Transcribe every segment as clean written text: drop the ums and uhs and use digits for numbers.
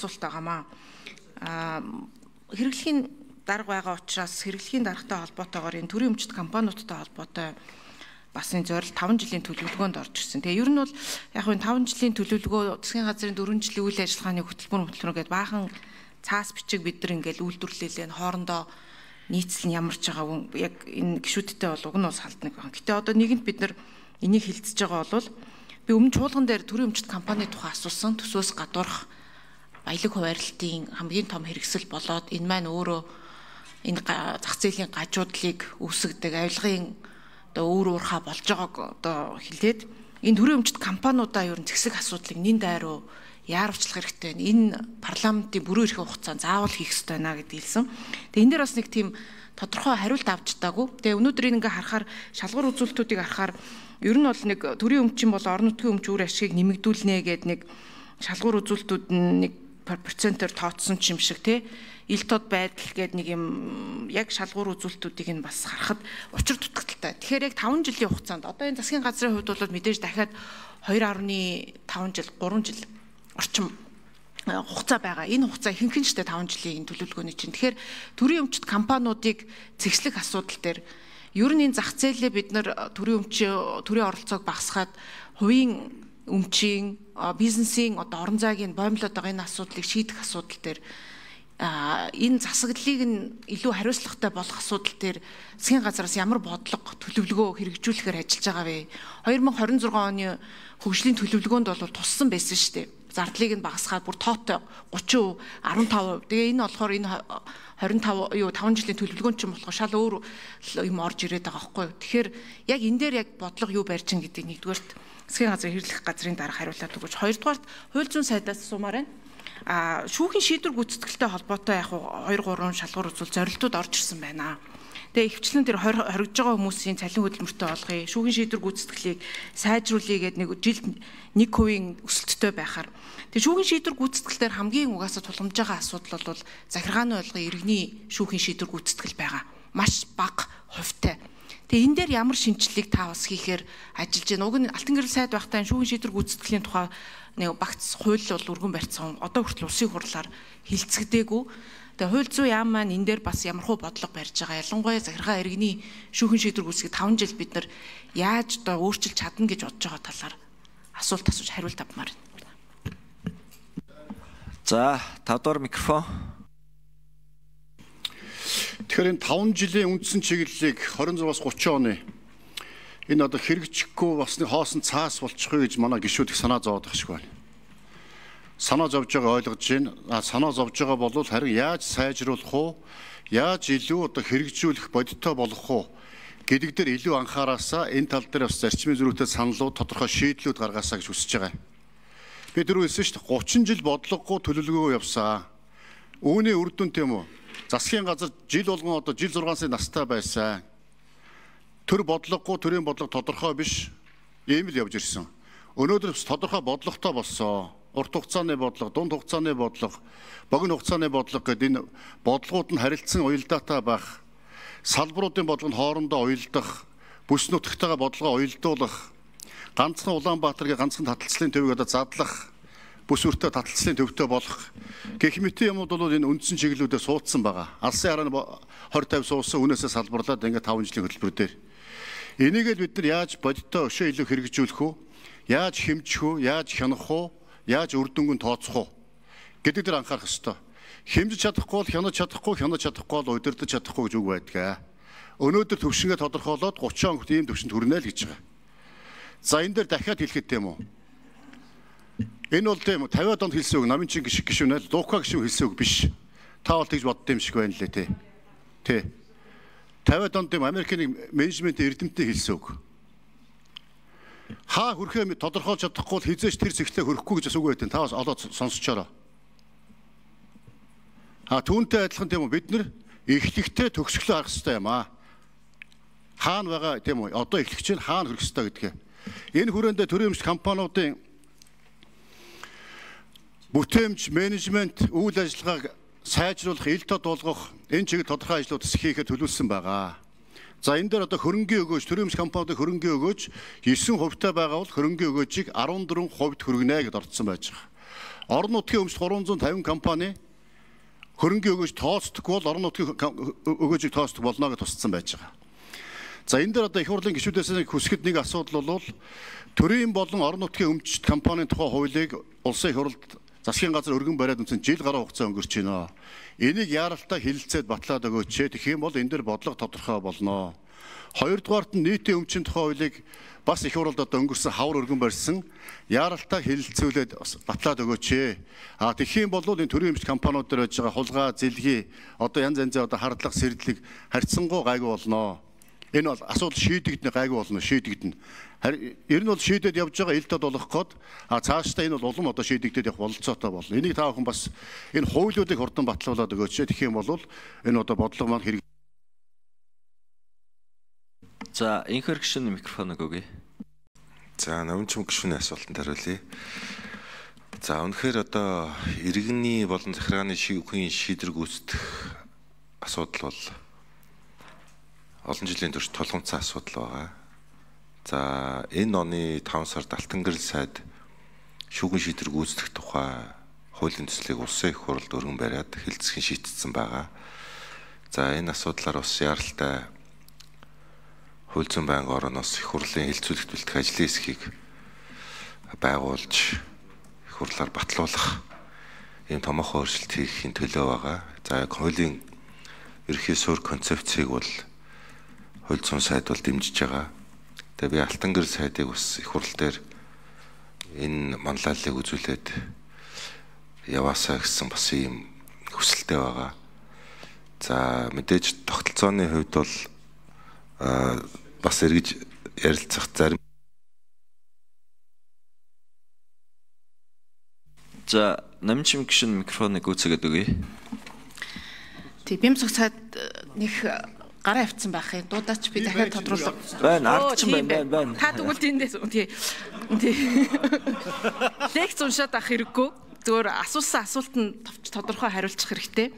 асуулт байгаамаа. Хэрэглэхийн дарга байгаа учраас хэрэглэхийн даргатай холбоотойгоор энэ төрийн өмчт компаниудтай холбоотой бас энэ зорилт 5 жилийн төлөвлөгөөнд орж ирсэн. Тэгээ ер нь бол яг энэ 5 жилийн төлөвлөгөө засгийн газрын 4 жилийн үйл ажиллагааны хөтөлбөр гэдэг баахан цаас бичиг бид нар ингээл үйлдвэрлэлээ хоорондоо нийцэл нь ямарч байгаа яг энэ гишүүдтэй бол уг нь бас халднаг байна. Гэтэ одоо нэгэнт бид нар энийг хилцэж байгаа бол би өмнө чуулган дээр төрийн өмчт компани тухай асуусан төсөөс гадуурх баялаг хуваарлтын хамгийн том хэрэгсэл болоод энэ маань өөрөө энэ зах зээлийн гажуудлыг үүсгэдэг авилгын одоо өөр уурхаа болж байгааг одоо хэлээд энэ төрийн өмчт компаниудаа ер нь зэвсэг асуудлыг нин дайруу яарвчлах хэрэгтэй байна. Энэ парламентын бүрэн эрхээ хугацаанд заавал хийх ёстой байна гэдгийг хэлсэн. Тэгээ энэ дээр бас нэг тийм тодорхой хариулт авч чадаагүй. Тэгээ өнөөдөр ингээ харахаар шалгуур үзүүлэлтүүдийг харахаар ер нь бол нэг төрийн өмчин бол орон нутгийн өмч үр ашгийг нэмэгдүүлнэ гэдэг нэг шалгуур үзүүлэлтүүд нэг процентоор тооцсон ч юм шиг тий ил тод байдал гэдэг нэг юм яг шалгуур үзүүлэлтүүдийг нь бас харахад учир дутагдaltaй. Тэгэхээр яг 5 жилийн хугацаанд одоо энэ засгийн газрын хувьд бол мэдээж дахиад 2.5 жил 3 жил орчим хугацаа байгаа. Энэ хугацаа ихэнх нь ч 5 жилийн төлөвлөгөөний чинь. Тэгэхээр төрийн өмчт компаниудыг зэгслэх асуудал дээр ер нь энэ зах зээлээ бид нар төрийн оролцоог багасгаад хувийн өмчийн бизнесийн одоо орон зайгийн боомлоод байгаа энэ асуудлыг шийдэх асуудал дээр энэ засаглалыг нь илүү хариуцлагатай болох асуудал дээр засгийн газраас ямар бодлого төлөвлөгөө хэрэгжүүлэхээр ажиллаж байгаа вэ? 2026 оны хөгжлийн төлөвлөгөөнд бол туссан байсан шүү дээ. Зардлыг нь багасгаад бүр тоотой 30%, 15%. Тэгээ энэ болохоор энэ 5 жилийн төлөвлөгөөнд ч юм болохоор шал өөр юм орж ирээд байгаа байхгүй юу? Тэгэхээр яг энэ дээр яг бодлого юу барьж ин гэдэг нэгдүгээрт засгийн газрын хэрэглэх газрын дарга хариулаад өгөөч. Хоёрдугаарт хууль зүйн сайдаас сумаар байна. Шүүхийн шийдвэр гүйцэтгэлтэй холбоотой яг 2-3 шалгуур үзүүл зорилтууд орж ирсэн байна. Тэгээ ихвчлэн тэр хоригдж байгаа хүмүүсийн цалин хөдөлмөртэй болгоё. Шүүхийн шийдвэр гүйцэтгэлийг сайжруулъя гэдэг нэг жилд 1% өсөлттэй байхаар. Тэгээ шүүхийн шийдвэр гүйцэтгэл дээр хамгийн угаасаа тулгамж байгаа асуудал бол захиргааны ойлгын иргэний шүүхийн шийдвэр гүйцэтгэл байгаа. Маш бага хувьтай. Тэгээ энэ дээр ямар шинжилгээг та бас хийхээр ажиллаж байна. Уг нь Алтан гэрэл сайд байхдаа шүүхийн шийдвэр гүйцэтгэлийн тухай нэг багц хууль бол өргөн барьцсан. Одоо хүртэл улсын хурлаар хилцэгдээгүй. Тэгээ хууль зүйн яам маань энэ дээр бас ямархуу бодлого барьж байгаа. Ялангуяа захиргаа иргэний шүүхийн шийдвэр гүйцэтгэх 5 жил бид нар яаж одоо өөрчилж чадна гэж бодож байгаа талаар асуулт асууж хариулт авмаар байна. За 5 дугаар микрофон. Тэгэхээр энэ 5 жилийн үндсэн чиглэлийг 26-аас 30 оны энэ одоо хэрэгжихгүй бас нэг хоосон цаас болчихгүй гэж манай гишүүд их санаа зовоод байх шиг байна. Санаа зовж байгаа ойлгож байна. Санаа зовж байгаа бол харин яаж сайжруулах уу? Яаж илүү одоо хэрэгжүүлэх бодиттой болгох уу? Гэдэг дээр илүү анхаараасаа энэ тал дээр бас зарчмын зөрүүтэй саналууд тодорхой шийдлүүд гаргаасаа гэж хүсэж байгаа. Би түрүү хэлсэн шүү дээ 30 жил бодлогогүй төлөвлөгөө явсан. Үүний үр дүн тийм үү? Засгийн газар жил болгон одоо жил 6 сарын настай байсан. Төр бодлогогүй төрийн бодлого тодорхой биш. Ийм л явж ирсэн. Өнөөдөр тодорхой бодлоготой болсон. Урт хугацааны бодлого, дунд хугацааны бодлого, богино хугацааны бодлого гэдэг энэ бодлогууд нь харилцсан уялдаатай байх. Салбаруудын бодлого нь хоорондоо уялдах, бүс нутагтайгаа бодлогоо уялдуулах, ганцхан Улаанбаатаргийн ганцхан таталцлын төвийг одоо задлах, бүс өртөө таталцлын төвтэй болох гэх мэт юмуд бол энэ үндсэн чиглэлүүдэд суудсан байгаа. Алсын хараа 20-50 суусан үнээсээ салбарлаад ингээд 5 жилийн хөтөлбөр дээр. Энийгээ бид нар яаж бодиттой өшөө илүү хэрэгжүүлэх үү? Яаж хэмжих үү? Яаж хянах уу? Яаж үр дүнг нь тооцох уу гэдэг дээр анхаарах ёстой. Хэмжиж чадахгүй бол хянаж чадахгүй, хянаж чадахгүй бол удирдах чадахгүй гэж үг байдаг. Өнөөдөр төвшингээ тодорхойлоод 30 он ийм төвшөнд хүрнэ л гэж байгаа. За энэ дээр дахиад хэлэхэд тийм үү? Энэ бол тийм 50-аад онд хэлсэн үг, намын чин гишүүнэл Лука гишүүн хэлсэн үг биш. Та бол тэгж бодд юм шиг байна лээ тий. Тий. 50-аад онд тийм Америкийн менежментийн эрдэмтний хэлсэн үг. Хаа хүрхээ тодорхойлж чадахгүй бол хизээч тэр зэгтлээ хөрөхгүй гэж үг байдэн. Та бас олоод сонсчоороо. Түүнтэй адилхан тийм үү бид нар эхлэхдээ төгсгөлөө харах хэрэгтэй юм аа. Хаана байгаа тийм үү одоо эхлэгч нь хаана хөрөх хэрэгтэй гэдгээ. Энэ хүрээндээ төрийн өмч компаниудын бүтээмж, менежмент, үйл ажиллагааг сайжруулах, ил тод болгох энэ чиглэл тодорхой ажлууд хийхэд төлөвлөсөн байгаа. За энэ дээр одоо хөрөнгийн өгөөж, төрийн өмч компаниудын хөрөнгийн өгөөж 9% байгаа бол хөрөнгийн өгөөжийг 14% хүргэнэ гэдээ орцсон байж байгаа. орон нутгийн өмчт 350 компани хөрөнгө өгөөж тооцдоггүй бол орон нутгийн өгөөжийг тооцдог болно гэж тусцсан байж байгаа. За энэ дээр одоо их хурлын гишүүдээс хүсэхэд нэг асуудал бол төрийн болон орон нутгийн өмчт компанийн тухай хуулийг улсын их хурлд засгийн газар өргөн бариад үнсэн жил гаруй хугацаа өнгөрч байна. Энийг яаралтай хэлэлцээд батлаад өгөөч. Тэгэх юм бол энэ дээр бодлого тодорхой болно. Хоёрдугаарт нь нийтийн өмчийн тухай хуулийг бас их хурлд одоо өнгөрсөн хавар өргөн барьсан яаралтай хэлэлцүүлээд батлаад өгөөч. Тэгэх юм бол энэ төрийн өмчт компаниуд дээр байж байгаа хулгай, зэлгий одоо янз янзын одоо хардлага, сэрдлэг харьцангуй гайгүй болно. Энэ бол асуудал шийдэгдэнэ гайгүй болно, шийдэгдэнэ. Ер нь бол шийдэд явж байгаа ил тод болох гээд цаашдаа энэ бол улам одоо шийдэгдээд явах бололцоотой болно. Энийг та бүхэн бас энэ хуулиудыг хурдан батлуулаад өгөөч. Тэгэх юм бол энэ одоо бодлого маань хэрэг. За инхэр гишүүний микрофоныг өгье. За намжим гишүүний асуултанд хариулъя. За үнэхээр одоо иргэний болон захиргааны шийдвэрийн шийдвэр гүйцэтгэх асуудал бол олон жилийн турш тулгымцсан асуудал байгаа. За энэ оны 5 сард Алтан гэрэл сайд шүүгэн шийдвэр гүйцэтгэх тухай хуулийн төслийг улсын их хурлд өргөн бариад хэлэлцэх шийдсэн байгаа. За энэ асуудлаар бас яаралтай хууль зүйн байнгын орооноос их хурлын хэлэлцүүлэгт бэлтгэх ажлын хэсгийг байгуулж их хурлаар батлуулах ийм томоохон өөрчлөлт хийхин төлөө байгаа. За яг хуулийн ерөнхий суурь концепцийг бол хууль зүйн сайд бол дэмжиж байгаа. Тэгээ би Алтан гэрэл сайдыг бас их хурл дээр энэ манлайллыг үзүүлээд яваасаа гэсэн бас ийм хүсэлтэй байгаа. За мэдээж тогтолцооны хувьд бол бас эргэж ярилцах зарим. За намжим гишүүний микрофоныг гүйцээгээд өгье. Тэг бямцах цаад нэг гараа авцсан байх юм. Дуудаач би дахиад тодруулах. Байна, ардч байна. Та тэгвэл тэндээс тий. Лекц уншаад авах хэрэггүй. Зөвөр асуусан асуулт нь тодорхой хариулчих хэрэгтэй.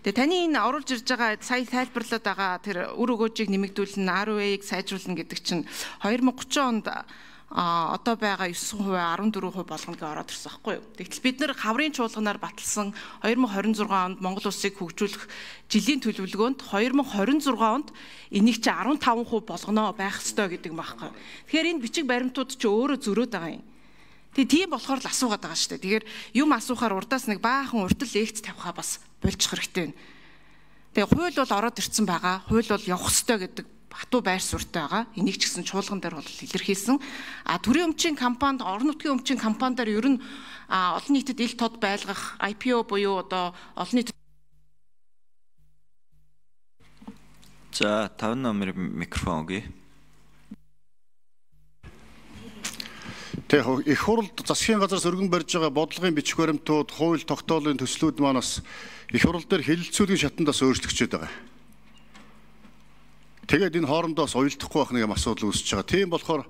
Тэгээ таны энэ оруулж ирж байгаа сая тайлбарлаад байгаа тэр үр өгөөжийг нэмэгдүүлнэ, ROA-ыг сайжруулна гэдэг чинь 2030 онд одоо байгаа 9%, 14% болгоно гэж ороод ирсэн байхгүй юу. Тэгтэл бид нэр хаврын чуулганаар баталсан 2026 онд Монгол улсыг хөгжүүлэх жилийн төлөвлөгөөнд 2026 онд энийг чи 15% болгоно байх ёстой гэдэг юм байхгүй. Тэгэхээр энэ бичиг баримтууд чи өөрөө зөрөөд байгаа юм. Тийм болохоор л асуугаад байгаа шүү дээ. Тэгэхээр юм асуухаар урдаас нэг баахан уртал лекц тавихаа бас болчих хэрэгтэй. Тэгээ хууль бол ороод ирсэн байгаа. Хууль бол явах ёстой гэдэг хатуу байр суурьтай байгаа. Энийг ч гэсэн чуулган дээр бол илэрхийлсэн. Төрийн өмчийн компанид, орон нутгийн өмчийн компанидаар ер нь олон нийтэд ил тод байлгах IPO буюу одоо олон нийтэд. За 5 номер микрофон өгье. Тэгээ их хурлд засгийн газраас өргөн барьж байгаа бодлогын бичиг баримтууд, хууль тогтоолын төслүүд манаас их хурл дээр хэлэлцүүлгийн шатандаас өөрчлөгдөж байгаа. Тэгээд энэ хоорондоос уялдахгүй байх нэг юм асуудал үүсэж байгаа. Тийм болохоор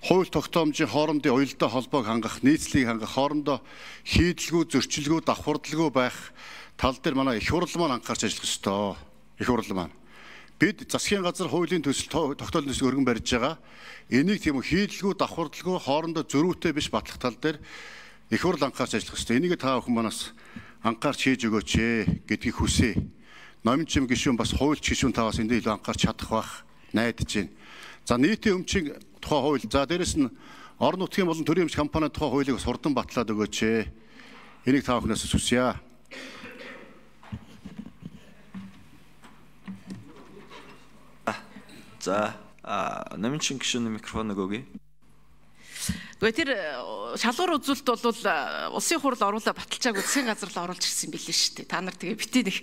хууль тогтоомжийн хоорондын уялдаа холбоог хангах, нийцлийг хангах, хоорондоо хийдэлгүй, зөрчилгүй, давхардалгүй байх тал дээр манай их хурл маань анхаарч ажиллах ёстой. Их хурл маань. Бид засгийн газар хуулийн төсөл тогтоолын төслийг өргөн барьж байгаа. Энийг тийм хийдэлгүй, давхардалгүй, хоорондоо зөрүүтэй биш батлах тал дээр их хурл анхаарч ажиллах ёстой. Энийг та бүхэн манаас анхаарч хийж өгөөч гэдгийг хүсье. Номжим гишүүн бас хуульч гишүүн таваас энд илүү анхаарч чадах байх найдаж байна. За нийтийн өмчийн тухай хууль. За дээрэс нь орон нутгийн болон төрийн өмч компанийн тухай хуулийг бас хурдан батлаад өгөөч. Энийг та бүхнээс хүсье. За намжим гишүүний микрофоныг өгье. Гэхдээ тэр шалгуур үзүүлэлт бол улсын хурл оруулаа баталчаагүй засгийн газар л оруулж ирсэн билээ шүү дээ. Та нар тэгээ битээ нэг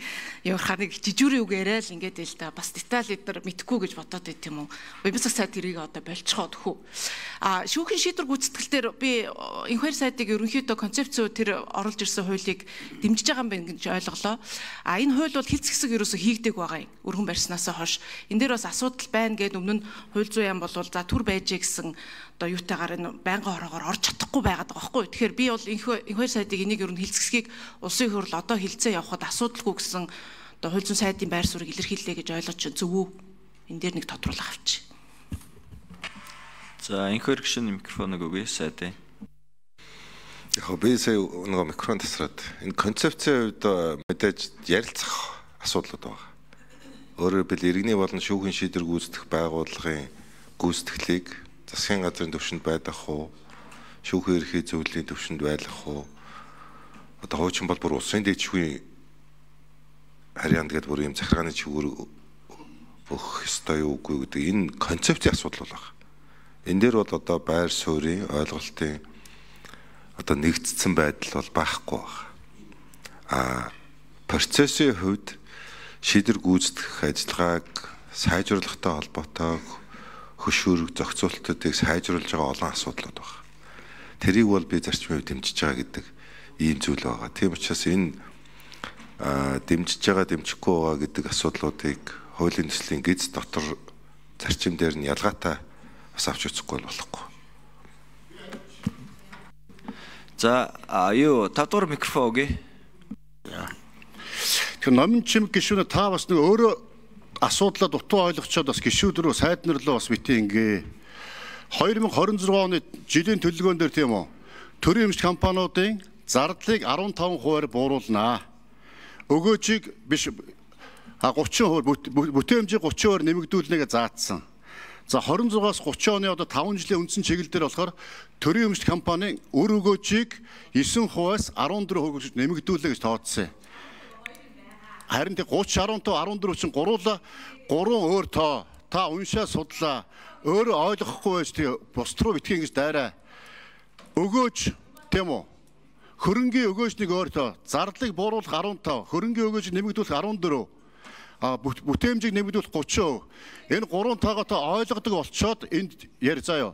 явахаар нэг жижүүрийн үг яриад л ингээд л да бас деталь эдгээр мэдхгүй гэж бодоод байт юм уу. Вебсайт сайт тэрийг одоо болчихоо төхөө. Шүүхийн шийдвэр гүйцэтгэл дээр би энэ хоёр сайтыг ерөнхийдөө концепцөө тэр оруулж ирсэн хуулийг дэмжиж байгаа юм байна гэж ойлголоо. Энэ хууль бол хилц хэсэг ерөөсө хийгдэг байгаа юм. Өргөн барьснаас хойш энэ дээр бас асуудал байна гэд өмнө нь хууль зүйн яам бол за түр байжээ гэсэн одоо юутайгаар энэ байнгын хороогоор орж чадахгүй байгаад байгаа байхгүй. Тэгэхээр би бол энэ хоёр сайтыг энийг ер нь хилцэсгийг улсын хурл одоо хилцээ явахад асуудалгүй гэсэн одоо хууль зүйн сайдын байр суурийг илэрхийллээ гэж ойлгож зөв үү? Энэ дээр нэг тодруулах авчи. За энэ хоёр гишүүний микрофоныг өгье сайдын. Яг би сая нөгөө микрофон тасраад энэ концепцийн хувьд мэдээж ярилцах асуудлууд байгаа. Өөрөөр хэлбэл иргэний болон шүүхийн шийдвэр гүйцэтгэх байгууллагын гүйцэтгэлийг засгийн газрын түвшинд байх уу, шүүхийн ерхий зөвлөлийн түвшинд байх уу, одоо хуучин бол бүр улсын дэвшгүй харьяанд гэдэг бүр юм захиргааны чиглэл өгөх ёстой юу үгүй гэдэг энэ концепцийн асуудал байна. Энэ дээр бол одоо байр суурийн ойлголтын одоо нэгдсэн байдал бол байхгүй байна. Процессын хувьд шийдвэр гүйцэтгэх ажиллагааг сайжруулахтай холбоотой хөшүүрэг зохицуултуудыг сайжруулж байгаа олон асуудлууд байна. Тэрийг бол би зарчмын хувьд дэмжиж байгаа гэдэг ийм зүйл байгаа. Тийм учраас энэ дэмжиж байгаа дэмжихгүй байгаа гэдэг асуудлуудыг хуулийн төслийн гиз дотор зарчим дээр нь ялгаатай бас авч үзэхгүй болохгүй. За юу 5 дугаар микрофон өгье. Тэгэхээр номын чимэг гишүүнээ та бас нэг өөрөө асуудлаа дутуу ойлгочоод бас гишүүд рүү сайднарлаа бас битээ ингээ 2026 оны жилийн төлөвлөгөөн дээр тийм үү төрийн эмч компаниудын зардлыг 15% бууруулнаа. Өгөөжийг биш 30% бүтээмжийг 30% нэмэгдүүлнэгээ заасан. За 26-аас 30 оны одоо 5 жилийн үндсэн чиглэл дээр болохоор төрийн эмч компани өр өгөөжийг 9%-аас 14% нэмэгдүүлнэ гэж тооцсон. Харин 30, 15, 14 чинь гурван өөр тоо. Та уншаа судлаа. Өөрөө ойлгохгүй байж тэгээ бусд руу битгий ингэж дайраа. Өгөөж тийм үү? Хөрөнгийн өгөөжнийг өөр тоо. Зардлыг бууруулах 15, хөрөнгийн өгөөжийг нэмэгдүүлэх 14. Бүтээмжийг нэмэгдүүлэх 30%. Энэ гурван таагаа та ойлгодог болчоод энд яар заяа.